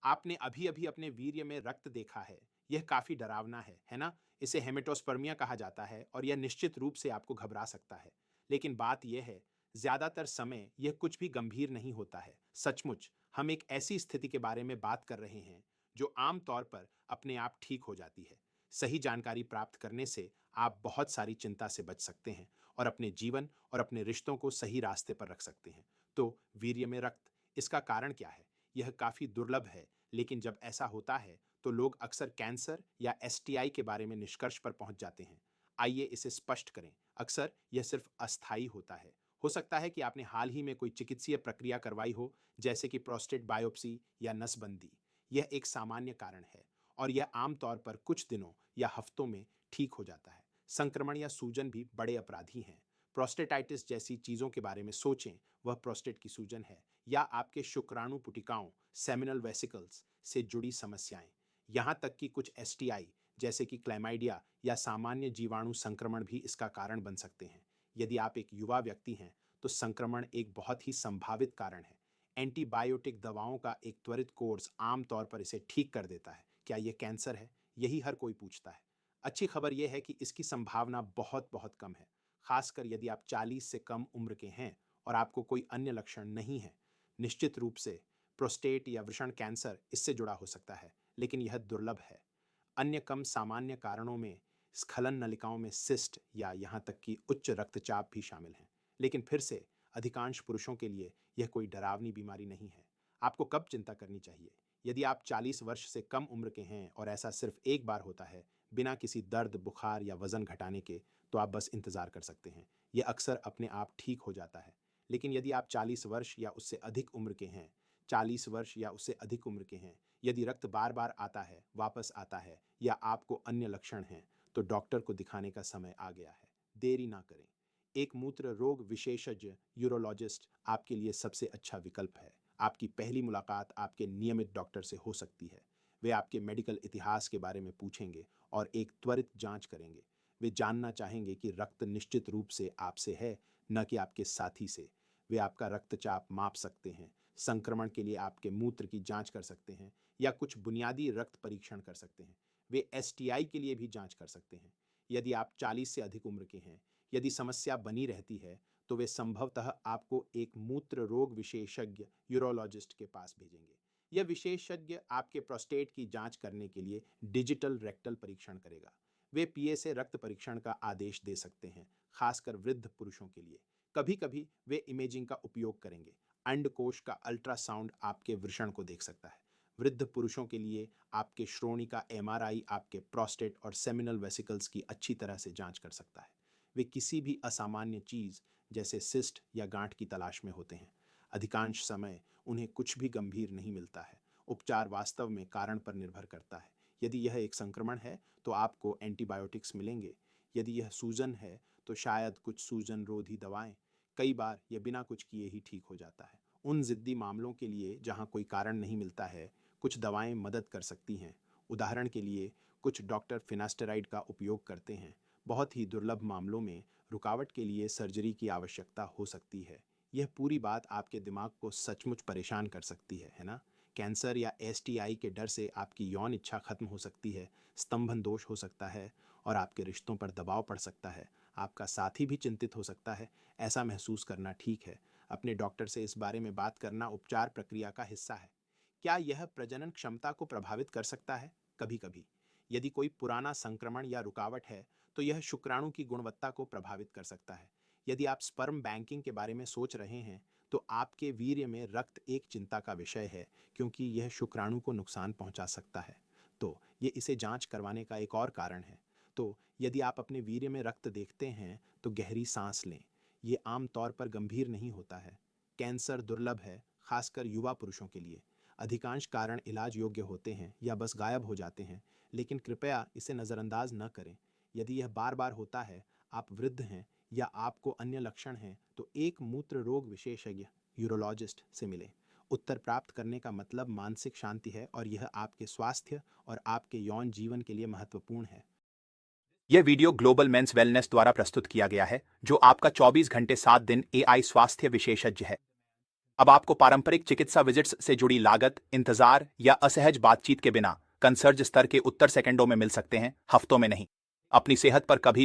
आपने अभी-अभी अपने वीर्य में रक्त देखा है, यह काफ़ी डरावना है ना? इसे हेमेटोस्पर्मिया कहा जाता है और यह निश्चित रूप से आपको घबरा सकता है। लेकिन बात यह है, ज़्यादातर समय यह कुछ भी गंभीर नहीं होता है। सचमुच, हम एक ऐसी स्थिति के बारे में बात कर रहे हैं, जो आम तौर पर अपने आप ठीक हो जाती है। सही जानकारी प्राप्त करने से आप बहुत सारी चिंता से बच सकते हैं और अपने जीवन और अपने रिश्तों को सही रास्ते पर रख सकते हैं। तो वीर्य में रक्त, इसका कारण क्या है? यह काफ़ी दुर्लभ है, लेकिन जब ऐसा होता है तो लोग अक्सर कैंसर या एसटीआई के बारे में निष्कर्ष पर पहुंच जाते हैं। आइए इसे स्पष्ट करें। अक्सर यह सिर्फ अस्थायी होता है। हो सकता है कि आपने हाल ही में कोई चिकित्सीय प्रक्रिया करवाई हो, जैसे कि प्रोस्टेट बायोप्सी या नसबंदी। यह एक सामान्य कारण है और यह आमतौर पर कुछ दिनों या हफ्तों में ठीक हो जाता है। संक्रमण या सूजन भी बड़े अपराधी हैं। प्रोस्टेटाइटिस जैसी चीज़ों के बारे में सोचें, वह प्रोस्टेट की सूजन है या आपके शुक्राणु पुटिकाओं सेमिनल वेसिकल्स से जुड़ी समस्याएं। यहाँ तक कि कुछ एसटीआई जैसे कि क्लैमाइडिया या सामान्य जीवाणु संक्रमण भी इसका कारण बन सकते हैं। यदि आप एक युवा व्यक्ति हैं तो संक्रमण एक बहुत ही संभावित कारण है। एंटीबायोटिक दवाओं का एक त्वरित कोर्स आमतौर पर इसे ठीक कर देता है। क्या यह कैंसर है? यही हर कोई पूछता है। अच्छी खबर यह है कि इसकी संभावना बहुत बहुत कम है, खासकर यदि आप 40 से कम उम्र के हैं और आपको कोई अन्य लक्षण नहीं है। निश्चित रूप से प्रोस्टेट या वृषण कैंसर इससे जुड़ा हो सकता है, लेकिन यह दुर्लभ है। अन्य कम सामान्य कारणों में स्खलन नलिकाओं में सिस्ट या यहाँ तक कि उच्च रक्तचाप भी शामिल हैं। लेकिन फिर से अधिकांश पुरुषों के लिए यह कोई डरावनी बीमारी नहीं है। आपको कब चिंता करनी चाहिए? यदि आप 40 वर्ष से कम उम्र के हैं और ऐसा सिर्फ एक बार होता है, बिना किसी दर्द, बुखार या वजन घटाने के, तो आप बस इंतजार कर सकते हैं। यह अक्सर अपने आप ठीक हो जाता है। लेकिन यदि आप 40 वर्ष या उससे अधिक उम्र के हैं, 40 वर्ष या उससे अधिक उम्र के हैं, यदि रक्त बार बार आता है, वापस आता है या आपको अन्य लक्षण हैं, तो डॉक्टर को दिखाने का समय आ गया है। देरी ना करें। एक मूत्र रोग विशेषज्ञ यूरोलॉजिस्ट आपके लिए सबसे अच्छा विकल्प है। आपकी पहली मुलाकात आपके नियमित डॉक्टर से हो सकती है। वे आपके मेडिकल इतिहास के बारे में पूछेंगे और एक त्वरित जांच करेंगे। वे जानना चाहेंगे कि रक्त निश्चित रूप से आपसे है, न कि आपके साथी से। वे आपका रक्तचाप माप सकते हैं, संक्रमण के लिए आपके मूत्र की जांच कर सकते हैं या कुछ बुनियादी रक्त परीक्षण कर सकते हैं। वे एसटीआई के लिए भी जांच कर सकते हैं। यदि आप 40 से अधिक उम्र के हैं, यदि समस्या बनी रहती है, तो वे संभवतः आपको एक मूत्र रोग विशेषज्ञ यूरोलॉजिस्ट के पास भेजेंगे। यह विशेषज्ञ आपके प्रोस्टेट की जांच करने के लिए डिजिटल रेक्टल परीक्षण करेगा। वे पीएसए रक्त परीक्षण का आदेश दे सकते हैं, खासकर वृद्ध पुरुषों के लिए। कभी कभी वे इमेजिंग का उपयोग करेंगे। अंडकोश का अल्ट्रासाउंड आपके वृषण को देख सकता है। वृद्ध पुरुषों के लिए आपके श्रोणि का एमआरआई आपके प्रोस्टेट और सेमिनल वेसिकल्स की अच्छी तरह से जांच कर सकता है। वे किसी भी असामान्य चीज जैसे सिस्ट या गांठ की तलाश में होते हैं। अधिकांश समय उन्हें कुछ भी गंभीर नहीं मिलता है। उपचार वास्तव में कारण पर निर्भर करता है। यदि यह एक संक्रमण है तो आपको एंटीबायोटिक्स मिलेंगे। यदि यह सूजन है तो शायद कुछ सूजन रोधी दवाएं। कई बार यह बिना कुछ किए ही ठीक हो जाता है। उन जिद्दी मामलों के लिए जहां कोई कारण नहीं मिलता है, कुछ दवाएं मदद कर सकती हैं। उदाहरण के लिए कुछ डॉक्टर फिनास्टेराइड का उपयोग करते हैं। बहुत ही दुर्लभ मामलों में रुकावट के लिए सर्जरी की आवश्यकता हो सकती है। यह पूरी बात आपके दिमाग को सचमुच परेशान कर सकती है ना? कैंसर या एसटीआई के डर से आपकी यौन इच्छा खत्म हो सकती है, स्तंभन दोष हो सकता है और आपके रिश्तों पर दबाव पड़ सकता है। आपका साथी भी चिंतित हो सकता है। ऐसा महसूस करना ठीक है। अपने डॉक्टर से इस बारे में बात करना उपचार प्रक्रिया का हिस्सा है। क्या यह प्रजनन क्षमता को प्रभावित कर सकता है? कभी कभी यदि कोई पुराना संक्रमण या रुकावट है तो यह शुक्राणु की गुणवत्ता को प्रभावित कर सकता है। यदि आप स्पर्म बैंकिंग के बारे में सोच रहे हैं तो आपके वीर्य में रक्त एक चिंता का विषय है, क्योंकि यह शुक्राणु को नुकसान पहुंचा सकता है। तो ये इसे जांच करवाने का एक और कारण है। तो यदि आप अपने वीर्य में रक्त देखते हैं तो गहरी सांस लें। ये आमतौर पर गंभीर नहीं होता है। कैंसर दुर्लभ है, खासकर युवा पुरुषों के लिए। अधिकांश कारण इलाज योग्य होते हैं या बस गायब हो जाते हैं, लेकिन कृपया इसे नज़रअंदाज न करें। यदि यह बार बार होता है, आप वृद्ध हैं या आपको अन्य लक्षण हैं, तो एक मूत्र रोग विशेषज्ञ यूरोलॉजिस्ट से मिलें। उत्तर प्राप्त करने का मतलब मानसिक शांति है और यह आपके स्वास्थ्य और आपके यौन जीवन के लिए महत्वपूर्ण है। यह वीडियो ग्लोबल मेंस वेलनेस द्वारा प्रस्तुत किया गया है, जो आपका 24 घंटे 7 दिन एआई स्वास्थ्य विशेषज्ञ है। अब आपको पारंपरिक चिकित्सा विजिट्स से जुड़ी लागत, इंतजार या असहज बातचीत के बिना कंसर्ज स्तर के उत्तर सेकंडों में मिल सकते हैं, हफ्तों में नहीं। अपनी सेहत पर कभी